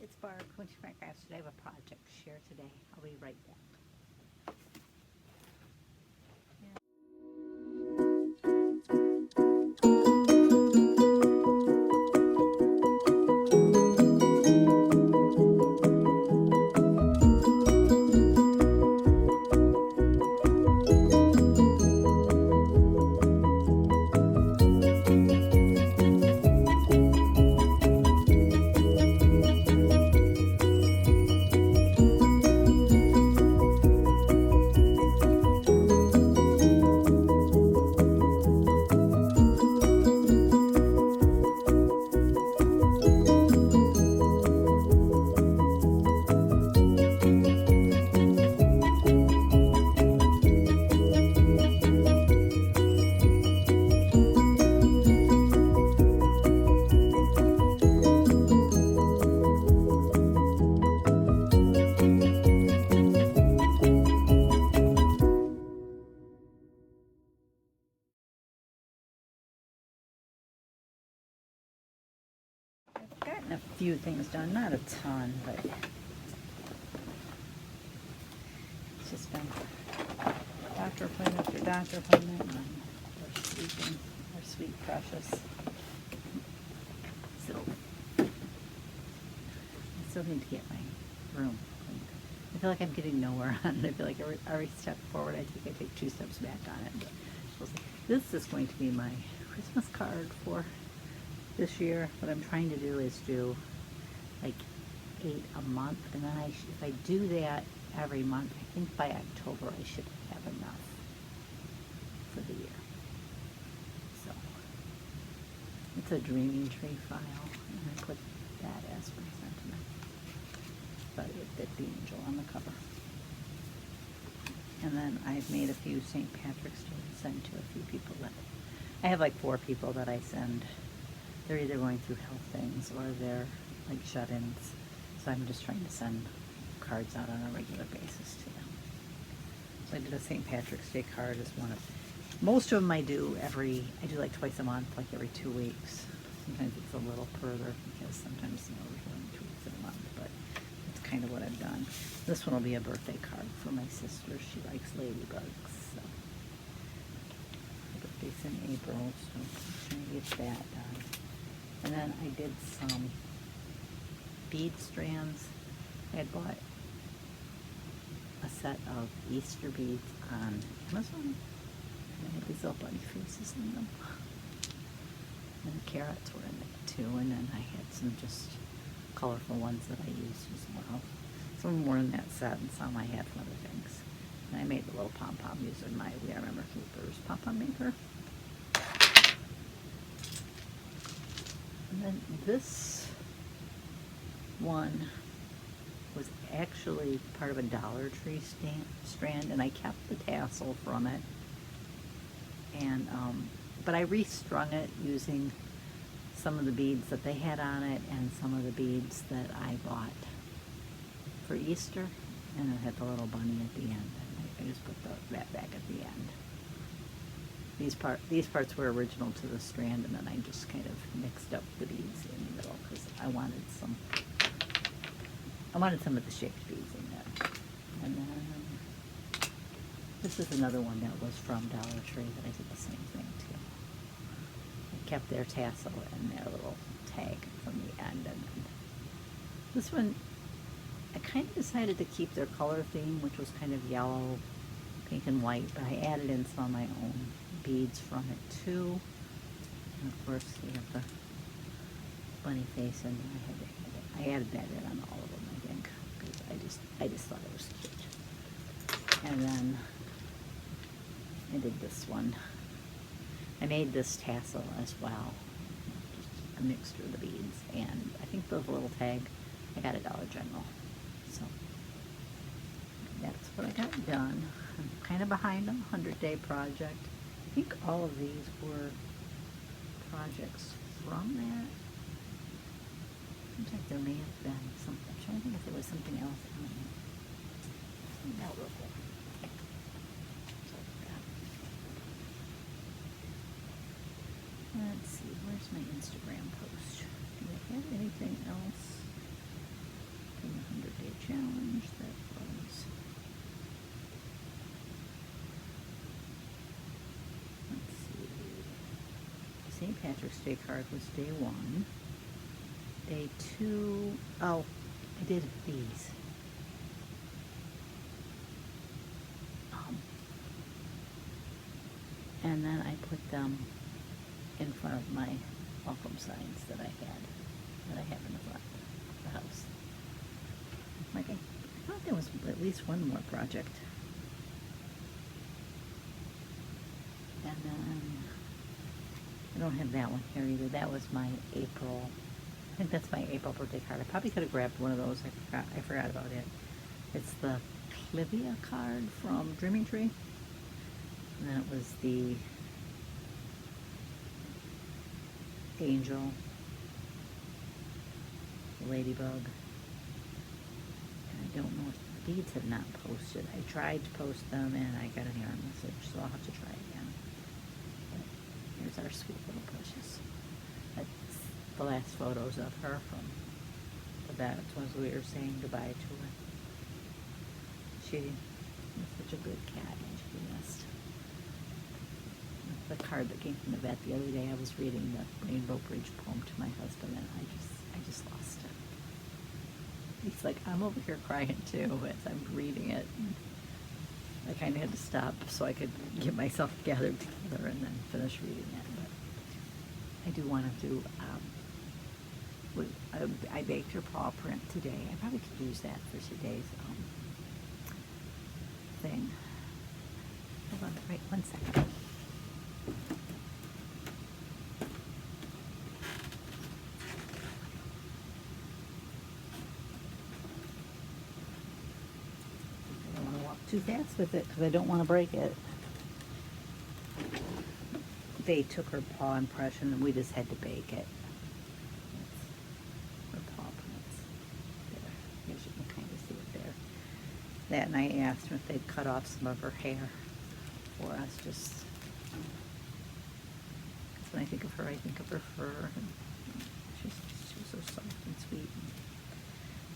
It's Barb, Quincy Frank Crafts. Today I have a project to share today. I'll be right back. I've gotten a few things done, not a ton, but it's just been doctor appointment after doctor appointment, and we're sleeping, our sweet precious. So I still need to get my room cleaned. I feel like I'm getting nowhere on it. I feel like every step forward I take 2 steps back on it. But we'll see. This is going to be my Christmas card for this year. What I'm trying to do is do like 8 a month, and then if I do that every month, I think by October I should have enough for the year. So it's a Dreaming Tree file, and I put that as my sentiment, but it fit the angel on the cover. And then I've made a few St. Patrick's Day to send to a few people that I have, like 4 people that I send. They're either going through health things or they're like shut-ins. So I'm just trying to send cards out on a regular basis to them. So I did a St. Patrick's Day card as one of, most of them I do like twice a month, like every 2 weeks. Sometimes it's a little further because sometimes, we're doing 2 weeks in a month, but that's kind of what I've done. This one will be a birthday card for my sister. She likes ladybugs, so her birthday's in April, so I'm trying to get that done. And then I did some bead strands. I had bought a set of Easter beads on Amazon. And they had these little bunny faces in them. And the carrots were in it too. And then I had some just colorful ones that I used as well. Some of them were in that set and some I had from other things. And I made the little pom-pom using my We Are Remember Keepers pom-pom maker. And then this one was actually part of a Dollar Tree strand, and I kept the tassel from it. And but I restrung it using some of the beads that they had on it and some of the beads that I bought for Easter, and it had the little bunny at the end. And I just put that back at the end. These parts were original to the strand, and then I just kind of mixed up the beads in the middle because I wanted some of the shaped beads in there. And then this is another one that was from Dollar Tree that I did the same thing to. I kept their tassel and their little tag from the end. And then this one, I kind of decided to keep their color theme, which was kind of yellow, pink, and white, but I added in some of my own beads from it too. And of course you have the bunny face, and I added that in on all of them, I think, because I just thought it was cute. And then I did this one. I made this tassel as well, just a mixture of the beads, and I think the little tag I got at Dollar General. So that's what I got done. I'm kind of behind on the 100-day project. I think all of these were projects from that. Seems like there may have been something. I'm trying to think if there was something else on it. Real quick. Let's see, where's my Instagram post? Do I have anything else? the 100-day challenge. That was, let's see, St. Patrick's Day card was day 1. Day 2, oh, I did these. And then I put them in front of my welcome signs that I have in the front of the house. Like I thought there was at least one more project. And then I don't have that one here either. That was my April. I think that's my April birthday card. I probably could have grabbed one of those. I forgot about it. It's the Clivia card from Dreaming Tree. And then it was the angel, the ladybug. And I don't know if the beads have not posted. I tried to post them and I got an error message, so I'll have to try again. But here's our sweet little precious. That's the last photos of her from the bats ones we were saying goodbye to her. She was such a good cat and she missed. The card that came from the vet the other day, I was reading the Rainbow Bridge poem to my husband and I just lost it. He's like, I'm over here crying too as I'm reading it. I kind of had to stop so I could get myself gathered together and then finish reading it. But I do want to do, I baked her paw print today. I probably could use that for today's thing. Hold on, wait 1 second. Too fast with it because I don't want to break it. They took her paw impression and we just had to bake it. That's her paw prints. There. As you can kind of see it there. That, and I asked them if they'd cut off some of her hair for us, just because when I think of her, I think of her fur. And she was so soft and sweet.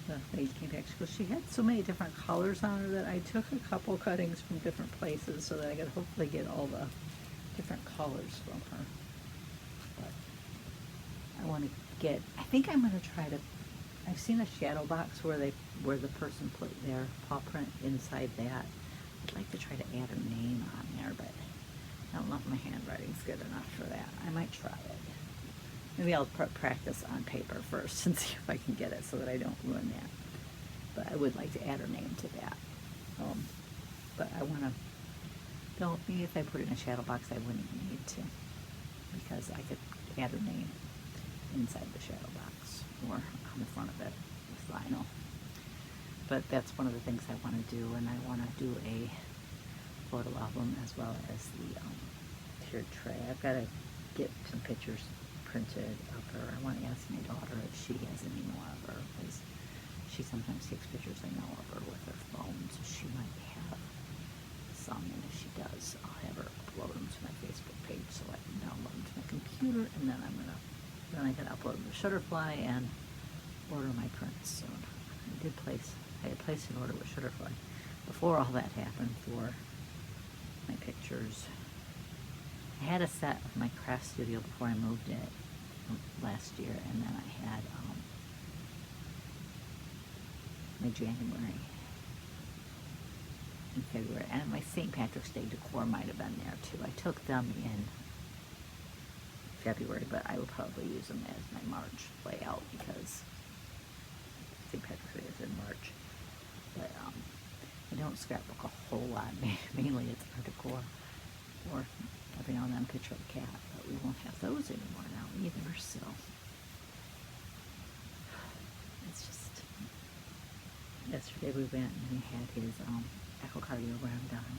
The lady came back, she goes, she had so many different colors on her that I took a couple cuttings from different places so that I could hopefully get all the different colors from her. But I want to get, I think I'm going to try to, I've seen a shadow box where the person put their paw print inside that. I'd like to try to add her name on there, but I don't know if my handwriting's good enough for that. I might try it. Maybe I'll practice on paper first and see if I can get it so that I don't ruin that. But I would like to add her name to that. But I want to, don't, maybe if I put it in a shadow box, I wouldn't need to. Because I could add her name inside the shadow box or on the front of it with vinyl. But that's one of the things I want to do, and I want to do a photo album as well as the tiered tray. I've got to get some pictures printed of her. I want to ask my daughter if she has any more of her, because she sometimes takes pictures, I know, of her with her phone, so she might have some, and if she does, I'll have her upload them to my Facebook page so I can download them to my computer, and then I can upload them to Shutterfly and order my prints soon. I had placed an order with Shutterfly before all that happened for my pictures. I had a set of my craft studio before I moved it last year, and then I had my January and February, and my St. Patrick's Day decor might have been there too. I took them in February, but I will probably use them as my March layout because St. Patrick's Day is in March. But I don't scrapbook a whole lot. Mainly it's art decor or every now and then a picture of a cat, but we won't have those anymore now either, so it's just, yesterday we went and he had his echocardiogram done.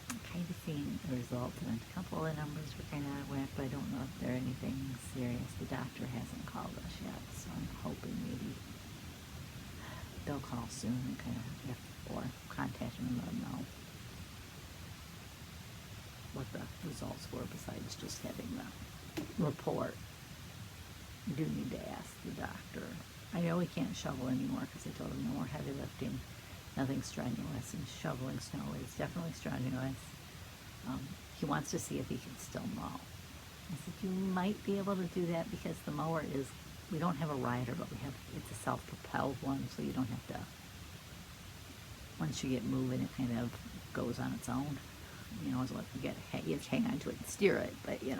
I'm kind of seeing the results, and a couple of the numbers were kind of out of whack, but I don't know if they're anything serious. The doctor hasn't called us yet, so I'm hoping maybe they'll call soon and kind of, or contact him and let him know what the results were besides just having the report. You do need to ask the doctor I know he can't shovel anymore because I told him no more heavy lifting, nothing strenuous, and shoveling snow is definitely strenuous. He wants to see if he can still mow. I said, you might be able to do that because the mower is, we don't have a rider, but it's a self-propelled one, so you don't have to, once you get moving, it kind of goes on its own. You know, you have to hang on to it and steer it, but you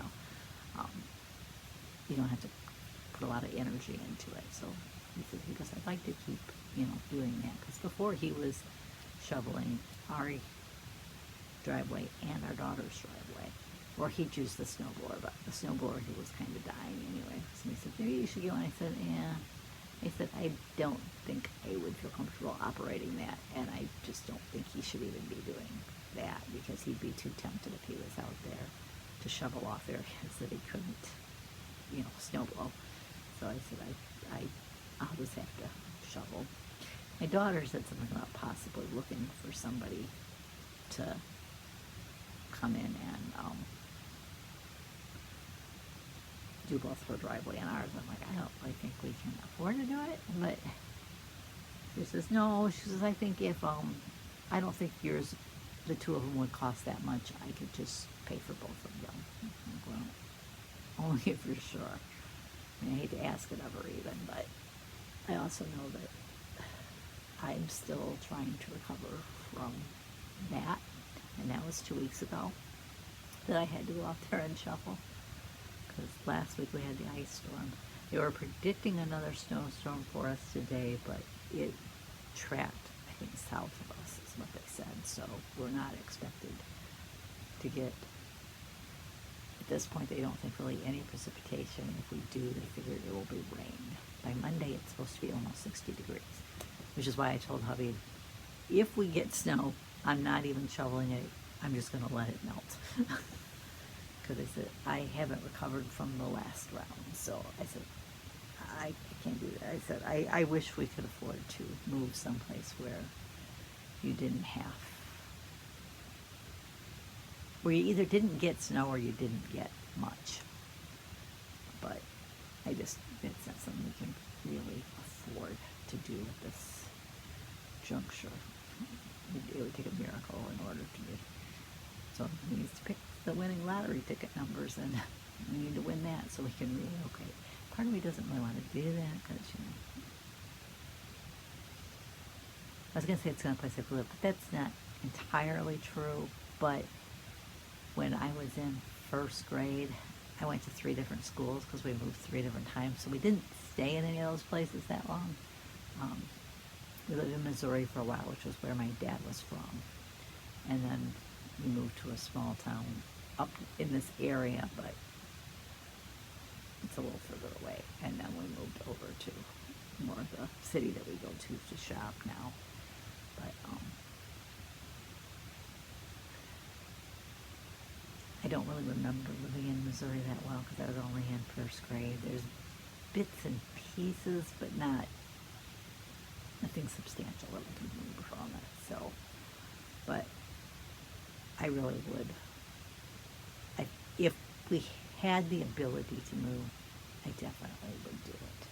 don't have to put a lot of energy into it. So he goes, I'd like to keep, doing that, because before he was shoveling our driveway and our daughter's driveway, or he'd use the snowblower, but the snowblower he was kind of dying anyway. So he said, maybe you should get one. I said, yeah. I said, I don't think I would feel comfortable operating that, and I just don't think he should even be doing that, because he'd be too tempted if he was out there to shovel off areas that he couldn't, snow blow. So I said, I'll just have to shovel. My daughter said something about possibly looking for somebody to come in and do both her driveway and ours. I'm like, I don't really think we can afford to do it. But she says, no. She says, I think if I don't think the two of them would cost that much. I could just pay for both of them. I'm like, well, only if you're sure. I mean, I hate to ask it ever even, but I also know that I'm still trying to recover from that, and that was 2 weeks ago that I had to go out there and shovel, because last week we had the ice storm. They were predicting another snowstorm for us today, but it tracked, I think, south of us is what they said, so we're not expected to get, at this point they don't think really any precipitation. If we do, they figure it will be rain. By Monday it's supposed to be almost 60 degrees, which is why I told hubby, if we get snow, I'm not even shoveling it, I'm just going to let it melt. Because I said, I haven't recovered from the last round, so I said, I can't do that. I said, I wish we could afford to move someplace where you didn't have, where you either didn't get snow or you didn't get much. But it's not something we can really afford to do at this juncture. It would take a miracle in order to do. So he needs to pick the winning lottery ticket numbers, and we need to win that so we can relocate. Part of me doesn't really want to do that because, I was going to say it's the only place I could live, but that's not entirely true. But when I was in first grade, I went to 3 different schools because we moved 3 different times, so we didn't stay in any of those places that long. We lived in Missouri for a while, which was where my dad was from. And then we moved to a small town up in this area, but it's a little further away. And then we moved over to more of the city that we go to shop now. But I don't really remember living in Missouri that well because I was only in first grade. There's bits and pieces, but nothing substantial that I can remember from it. So, but I really would. If we had the ability to move, I definitely would do it.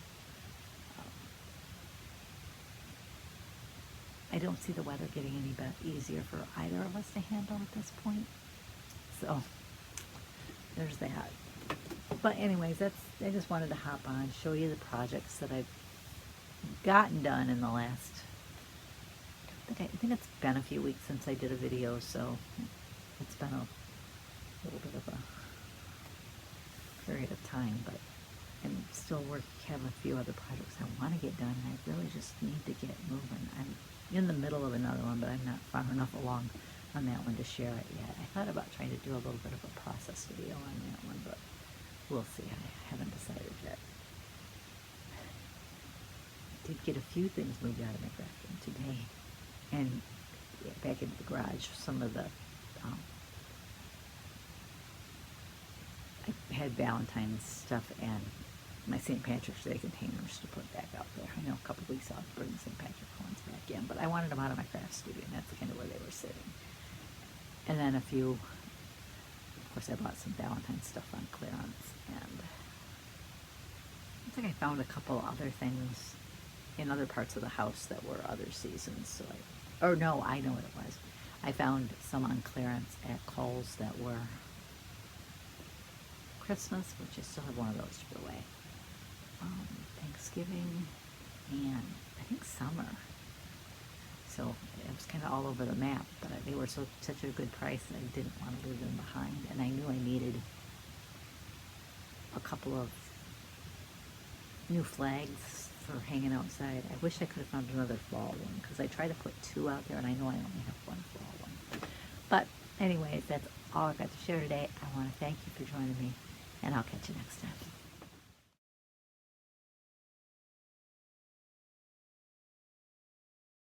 I don't see the weather getting any easier for either of us to handle at this point. So, there's that. But anyways, I just wanted to hop on, show you the projects that I've gotten done in the last, I think it's been a few weeks since I did a video, so it's been a little bit of a period of time, but I'm still have a few other projects I want to get done, and I really just need to get moving. I'm in the middle of another one, but I'm not far enough along on that one to share it yet. I thought about trying to do a little bit of a process video on that one, but we'll see. I haven't decided yet. I did get a few things moved out of my craft room today, and back into the garage. Some of the I had Valentine's stuff and my St. Patrick's Day containers to put back out there. I know a couple weeks I'll bring the St. Patrick ones back in, but I wanted them out of my craft studio, and that's kind of where they were sitting. And then a few, of course I bought some Valentine's stuff on clearance, and I think I found a couple other things in other parts of the house that were other seasons. So or no, I know what it was. I found some on clearance at Kohl's that were Christmas, which I still have one of those to put away. Thanksgiving, and I think summer. So it was kind of all over the map, but they were such a good price that I didn't want to leave them behind. And I knew I needed a couple of new flags for hanging outside. I wish I could have found another fall one, because I tried to put 2 out there, and I know I only have 1 fall one. But anyways, that's all I've got to share today. I want to thank you for joining me, and I'll catch you next time.